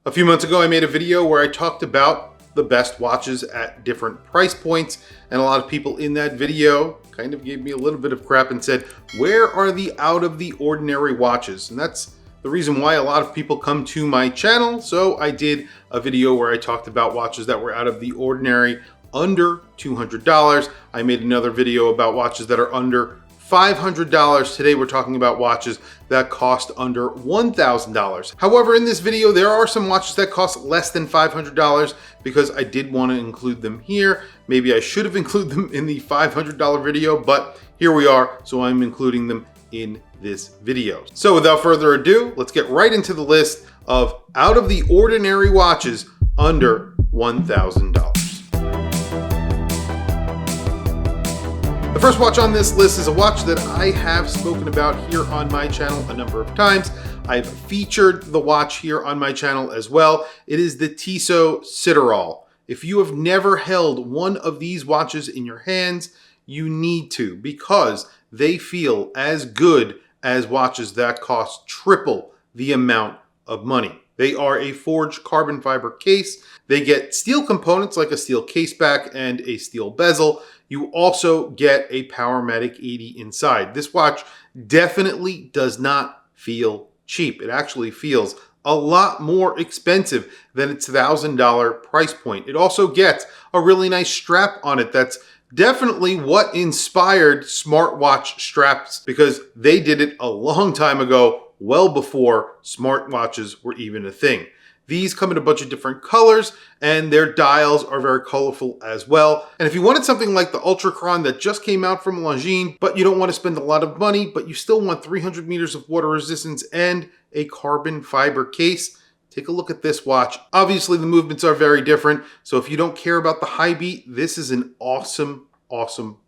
A few months ago, I made a video where I talked about the best watches at different price points, and a lot of people in that video kind of gave me a little bit of crap and said, where are the out of the ordinary watches? And that's the reason why a lot of people come to my channel. So I did a video where I talked about watches that were out of the ordinary, under $200. I made another video about watches that are under $500. Today we're talking about watches that cost under $1,000. However, in this video, there are some watches that cost less than $500 because I did want to include them here. Maybe I should have included them in the $500 video, but here we are, so I'm including them in this video. So without further ado, let's get right into the list of out of the ordinary watches under $1,000. The first watch on this list is a watch that I have spoken about here on my channel a number of times. I've featured the watch here on my channel as well. It is the Tissot Citadel. If you have never held one of these watches in your hands, you need to, because they feel as good as watches that cost triple the amount of money. They are a forged carbon fiber case. They get steel components like a steel case back and a steel bezel. You also get a Powermatic 80 inside. This watch definitely does not feel cheap. It actually feels a lot more expensive than its $1,000 price point. It also gets a really nice strap on it that's definitely what inspired smartwatch straps, because they did it a long time ago, well before smartwatches were even a thing. These come in a bunch of different colors, and their dials are very colorful as well. And if you wanted something like the Ultrachron that just came out from Longines, but you don't want to spend a lot of money, but you still want 300 meters of water resistance and a carbon fiber case, take a look at this watch. Obviously, the movements are very different, so if you don't care about the high beat, this is an awesome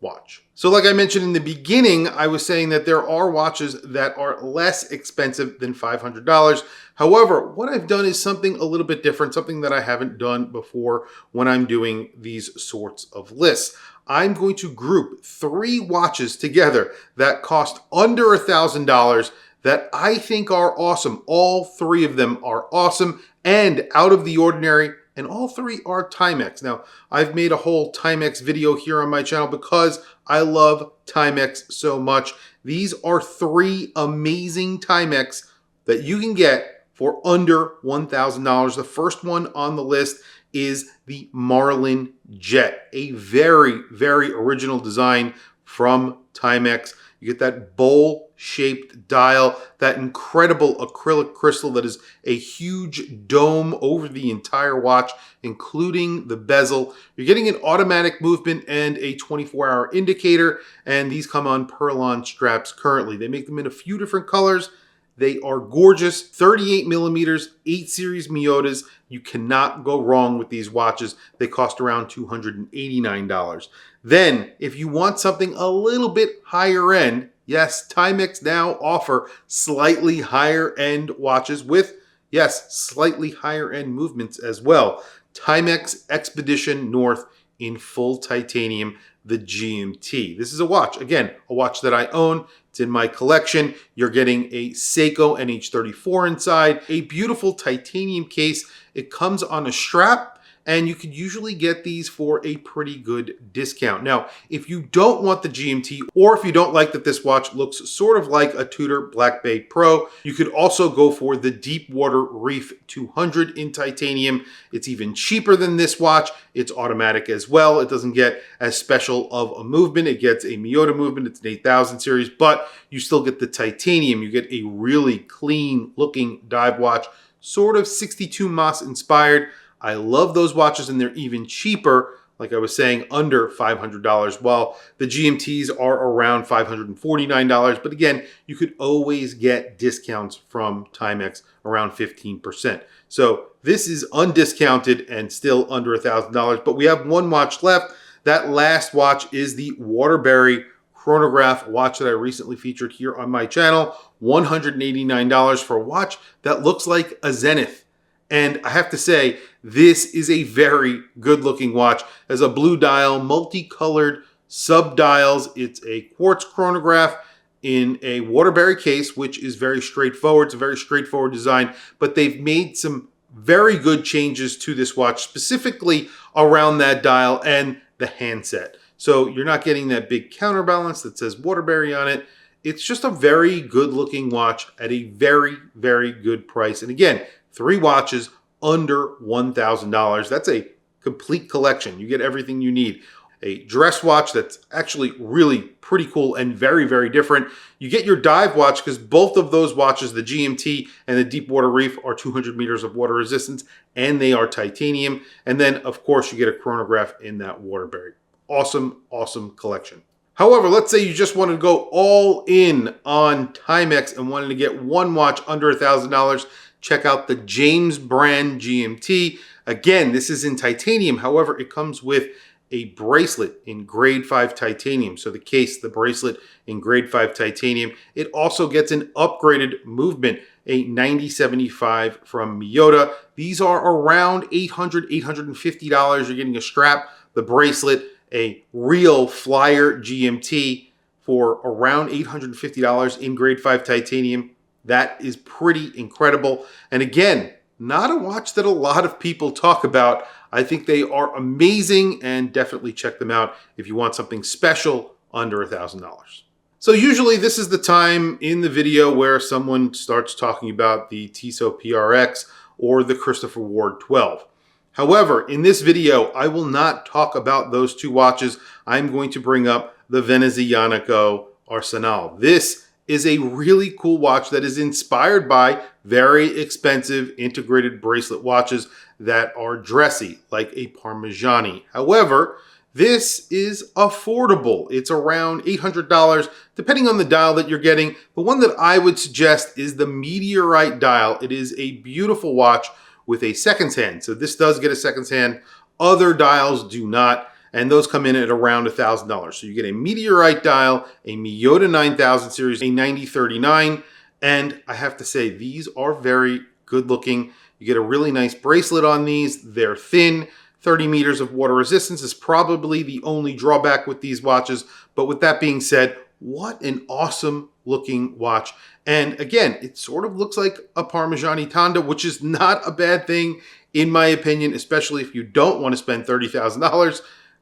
watch. So like I mentioned in the beginning, I was saying that there are watches that are less expensive than $500. However, what I've done is something a little bit different, something that I haven't done before when I'm doing these sorts of lists. I'm going to group 3 watches together that cost under $1,000 that I think are awesome. All 3 of them are awesome and out of the ordinary, and all 3 are Timex. Now, I've made a whole Timex video here on my channel because I love Timex so much. These are 3 amazing Timex that you can get for under $1,000. The first one on the list is the Marlin Jet, a very, very original design from Timex. You get that bowl-shaped dial, that incredible acrylic crystal that is a huge dome over the entire watch, including the bezel. You're getting an automatic movement and a 24-hour indicator, and these come on Perlon straps currently. They make them in a few different colors. They are gorgeous, 38 millimeters, 8 series Miyotas. You cannot go wrong with these watches. They cost around $289. Then, if you want something a little bit higher end, yes, Timex now offer slightly higher end watches with, yes, slightly higher end movements as well. Timex Expedition North in full titanium, the GMT. This is a watch, again, a watch that I own. It's in my collection. You're getting a Seiko NH34 inside, a beautiful titanium case. It comes on a strap, and you could usually get these for a pretty good discount. Now, if you don't want the GMT, or if you don't like that this watch looks sort of like a Tudor Black Bay Pro, you could also go for the Deepwater Reef 200 in titanium. It's even cheaper than this watch. It's automatic as well. It doesn't get as special of a movement. It gets a Miyota movement. It's an 8000 series, but you still get the titanium. You get a really clean looking dive watch, sort of 62 Mas inspired. I love those watches, and they're even cheaper, like I was saying, under $500, while the GMTs are around $549. But again, you could always get discounts from Timex around 15%. So this is undiscounted and still under $1,000, but we have one watch left. That last watch is the Waterbury chronograph watch that I recently featured here on my channel. $189 for a watch that looks like a Zenith. And I have to say, this is a very good looking watch. It has a blue dial, multicolored sub dials. It's a quartz chronograph in a Waterbury case, which is very straightforward. It's a very straightforward design, but they've made some very good changes to this watch, specifically around that dial and the handset. So you're not getting that big counterbalance that says Waterbury on it. It's just a very good looking watch at a very, very good price. And again, 3 watches under $1,000. That's a complete collection. You get everything you need. A dress watch that's actually really pretty cool and very, very different. You get your dive watch because both of those watches, the GMT and the Deepwater Reef, are 200 meters of water resistance and they are titanium. And then, of course, you get a chronograph in that Waterbury. Awesome, awesome collection. However, let's say you just want to go all in on Timex and wanted to get one watch under $1,000. Check out the James brand GMT. Again, this is in titanium. However, it comes with a bracelet in grade 5 titanium. So the case, the bracelet in grade 5 titanium. It also gets an upgraded movement, a 9075 from Mido. These are around $800, $850. You're getting a strap, the bracelet, a real flyer GMT for around $850 in grade 5 titanium. That is pretty incredible. And again, not a watch that a lot of people talk about. I think they are amazing and definitely check them out if you want something special under $1,000. So usually this is the time in the video where someone starts talking about the Tissot PRX or the Christopher Ward 12. However, in this video, I will not talk about those 2 watches. I'm going to bring up the Venezianico Arsenal. This is a really cool watch that is inspired by very expensive integrated bracelet watches that are dressy, like a Parmigiani. However, this is affordable. It's around $800, depending on the dial that you're getting. The one that I would suggest is the Meteorite dial. It is a beautiful watch with a seconds hand. So this does get a seconds hand. Other dials do not. And those come in at around $1,000. So you get a Meteorite dial, a Mido 9000 series, a 9039. And I have to say, these are very good looking. You get a really nice bracelet on these. They're thin. 30 meters of water resistance is probably the only drawback with these watches. But with that being said, what an awesome looking watch. And again, it sort of looks like a Parmigiani Tanda, which is not a bad thing in my opinion, especially if you don't want to spend $30,000.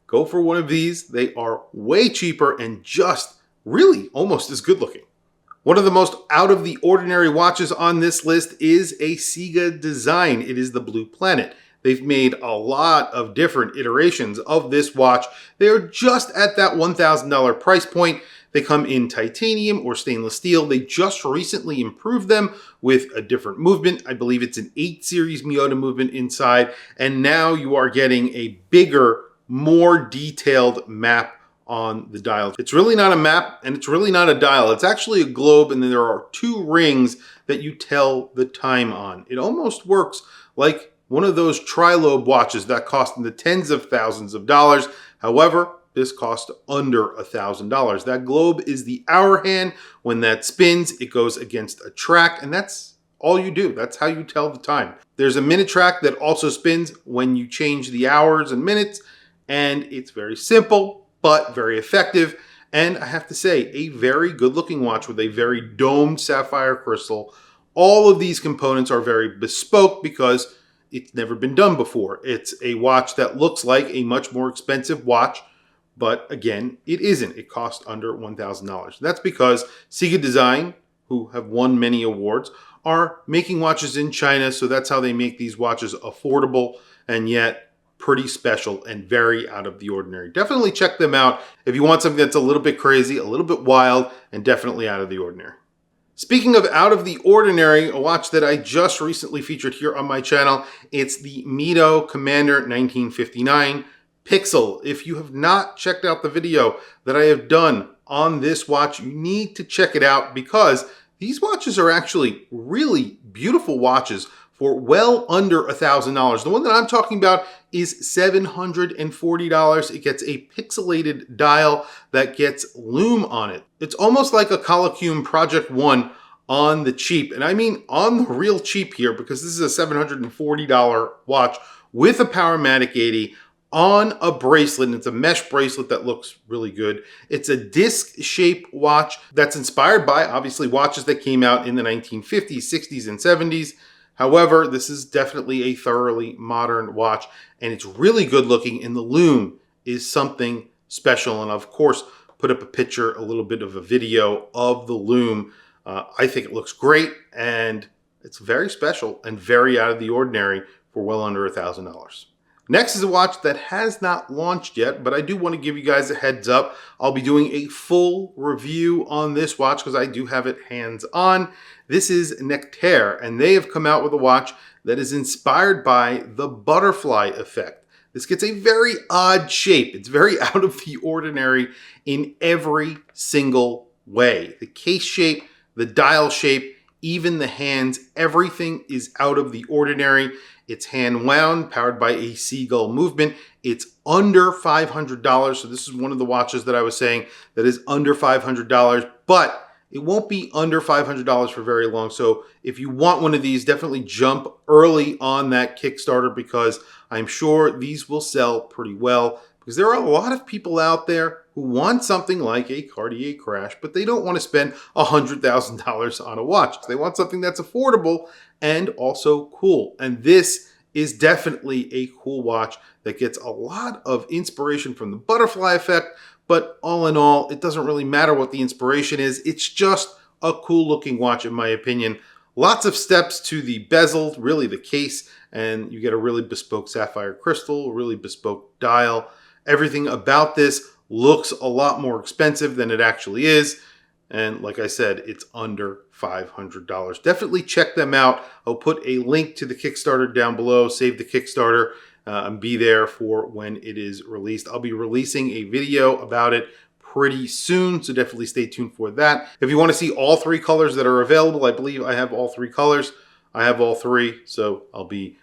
Go for one of these. They are way cheaper and just really almost as good looking. One of the most out of the ordinary watches on this list is a Sega design. It is the Blue Planet. They've made a lot of different iterations of this watch. They are just at that $1,000 price point. They come in titanium or stainless steel. They just recently improved them with a different movement. I believe it's an 8 series Mido movement inside. And now you are getting a bigger, more detailed map on the dial. It's really not a map and it's really not a dial. It's actually a globe, and then there are 2 rings that you tell the time on. It almost works like one of those tri-lobe watches that cost in the tens of thousands of dollars. However, this cost under $1,000. That globe is the hour hand. When that spins, it goes against a track, and that's all you do. That's how you tell the time. There's a minute track that also spins when you change the hours and minutes. And it's very simple, but very effective. And I have to say, a very good looking watch with a very domed sapphire crystal. All of these components are very bespoke because it's never been done before. It's a watch that looks like a much more expensive watch, but again, it isn't. It costs under $1,000. That's because Sega Design, who have won many awards, are making watches in China. So that's how they make these watches affordable and yet pretty special and very out of the ordinary. Definitely check them out if you want something that's a little bit crazy, a little bit wild, and definitely out of the ordinary. Speaking of out of the ordinary, a watch that I just recently featured here on my channel, it's the Mido Commander 1959 Pixel. If you have not checked out the video that I have done on this watch, you need to check it out because these watches are actually really beautiful watches for well under $1,000. The one that I'm talking about is $740. It gets a pixelated dial that gets lume on it. It's almost like a Colloquium Project 1 on the cheap. And I mean on the real cheap here because this is a $740 watch with a Powermatic 80 on a bracelet. And it's a mesh bracelet that looks really good. It's a disc-shaped watch that's inspired by, obviously, watches that came out in the 1950s, 60s, and 70s. However, this is definitely a thoroughly modern watch, and it's really good looking, and the lume is something special. And of course, put up a picture, a little bit of a video of the lume. I think it looks great, and it's very special and very out of the ordinary for well under $1,000. Next is a watch that has not launched yet, but I do want to give you guys a heads up. I'll be doing a full review on this watch because I do have it hands-on. This is Nectere, and they have come out with a watch that is inspired by the butterfly effect. This gets a very odd shape. It's very out of the ordinary in every single way. The case shape, the dial shape, even the hands, everything is out of the ordinary. It's hand wound, powered by a seagull movement. It's under $500. So this is one of the watches that I was saying that is under $500, but it won't be under $500 for very long. So if you want one of these, definitely jump early on that Kickstarter because I'm sure these will sell pretty well, because there are a lot of people out there who want something like a Cartier Crash, but they don't want to spend $100,000 on a watch. They want something that's affordable and also cool. And this is definitely a cool watch that gets a lot of inspiration from the butterfly effect, but all in all, it doesn't really matter what the inspiration is. It's just a cool looking watch in my opinion. Lots of steps to the bezel, really the case, and you get a really bespoke sapphire crystal, really bespoke dial. Everything about this looks a lot more expensive than it actually is. And like I said, it's under $500. Definitely check them out. I'll put a link to the Kickstarter down below. Save the Kickstarter and be there for when it is released. I'll be releasing a video about it pretty soon, so definitely stay tuned for that. If you want to see all three colors that are available, I believe I have all three colors. I have all three, so I'll be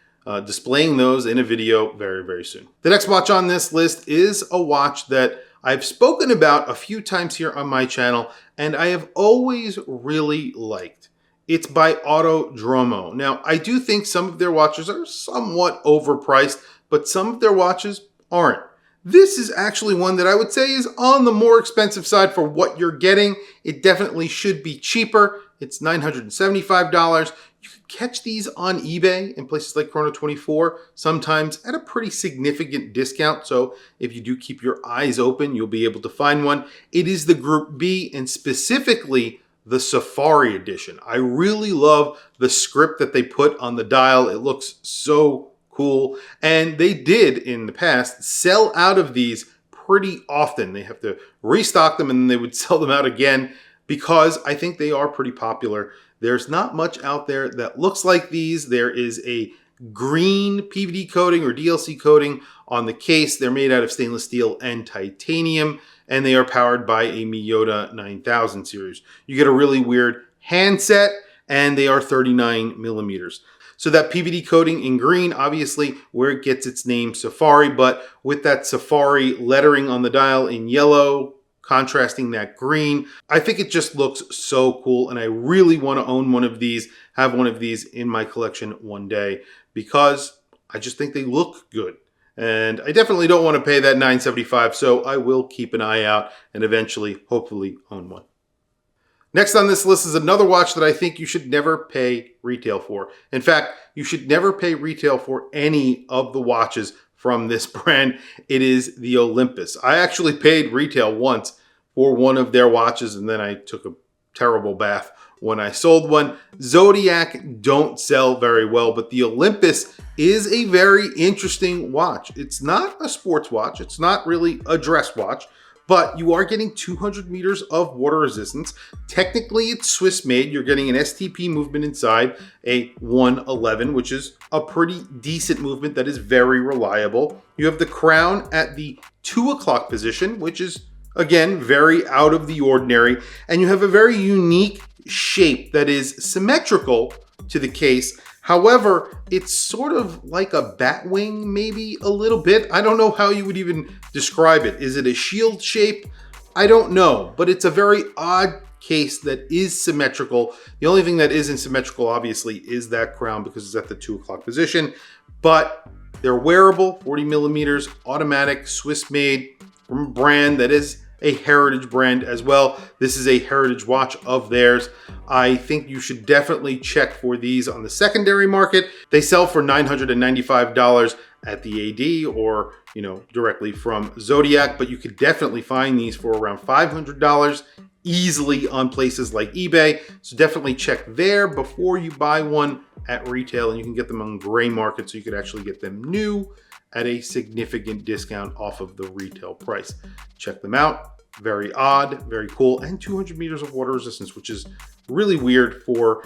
displaying those in a video very, very soon. The next watch on this list is a watch that I've spoken about a few times here on my channel, and I have always really liked. It's by Autodromo. Now, I do think some of their watches are somewhat overpriced, but some of their watches aren't. This is actually one that I would say is on the more expensive side for what you're getting. It definitely should be cheaper. It's $975. You can catch these on eBay in places like Chrono24, sometimes at a pretty significant discount. So if you do keep your eyes open, you'll be able to find one. It is the Group B, and specifically the Safari edition. I really love the script that they put on the dial. It looks so cool. And they did in the past sell out of these pretty often. They have to restock them and then they would sell them out again, because I think they are pretty popular. There's not much out there that looks like these. There is a green PVD coating or DLC coating on the case. They're made out of stainless steel and titanium, and they are powered by a Mido 9000 series. You get a really weird handset, and they are 39 millimeters. So that PVD coating in green, obviously where it gets its name Safari, but with that Safari lettering on the dial in yellow, contrasting that green. I think it just looks so cool, and I really want to own one of these, have one of these in my collection one day, because I just think they look good. And I definitely don't want to pay that $975, so I will keep an eye out and eventually, hopefully, own one. Next on this list is another watch that I think you should never pay retail for. In fact, you should never pay retail for any of the watches from this brand. It is the Olympus. I actually paid retail once for one of their watches, and then I took a terrible bath when I sold one. Zodiac don't sell very well, but the Olympus is a very interesting watch. It's not a sports watch. It's not really a dress watch, but you are getting 200 meters of water resistance. Technically, it's Swiss made. You're getting an STP movement inside, a 111, which is a pretty decent movement that is very reliable. You have the crown at the 2 o'clock position, which is, again, very out of the ordinary. And you have a very unique shape that is symmetrical to the case. However, it's sort of like a bat wing, maybe a little bit. I don't know how you would even describe it. Is it a shield shape? I don't know, but it's a very odd case that is symmetrical. The only thing that isn't symmetrical, obviously, is that crown because it's at the 2 o'clock position, but they're wearable, 40 millimeters, automatic, Swiss made, from a brand that is a heritage brand as well. This is a heritage watch of theirs. I think you should definitely check for these on the secondary market. They sell for $995 at the AD or, directly from Zodiac, but you could definitely find these for around $500 easily on places like eBay. So definitely check there before you buy one at retail, and you can get them on gray market, so you could actually get them new at a significant discount off of the retail price. Check them out. Very odd, very cool, and 200 meters of water resistance, which is really weird for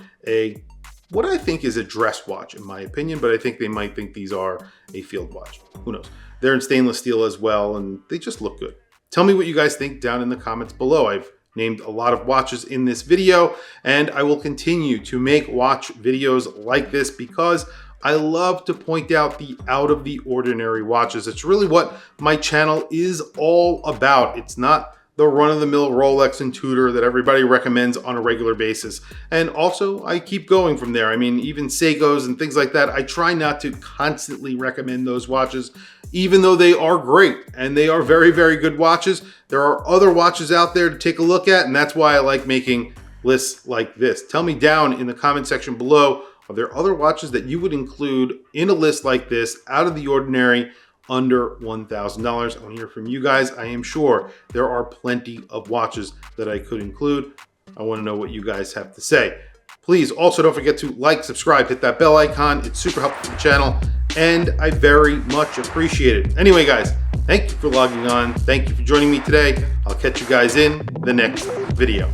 what I think is a dress watch in my opinion, but I think they might think these are a field watch. Who knows? They're in stainless steel as well, and they just look good. Tell me what you guys think down in the comments below. I've named a lot of watches in this video, and I will continue to make watch videos like this because I love to point out the out of the ordinary watches. It's really what my channel is all about. It's not the run-of-the-mill Rolex and Tudor that everybody recommends on a regular basis. And also, I keep going from there. I mean, even Segos and things like that, I try not to constantly recommend those watches, even though they are great and they are very, very good watches. There are other watches out there to take a look at, and that's why I like making lists like this. Tell me down in the comment section below, are there other watches that you would include in a list like this, out of the ordinary, under $1,000? I want to hear from you guys. I am sure there are plenty of watches that I could include. I want to know what you guys have to say. Please also don't forget to like, subscribe, hit that bell icon. It's super helpful for the channel, and I very much appreciate it. Anyway, guys, thank you for logging on. Thank you for joining me today. I'll catch you guys in the next video.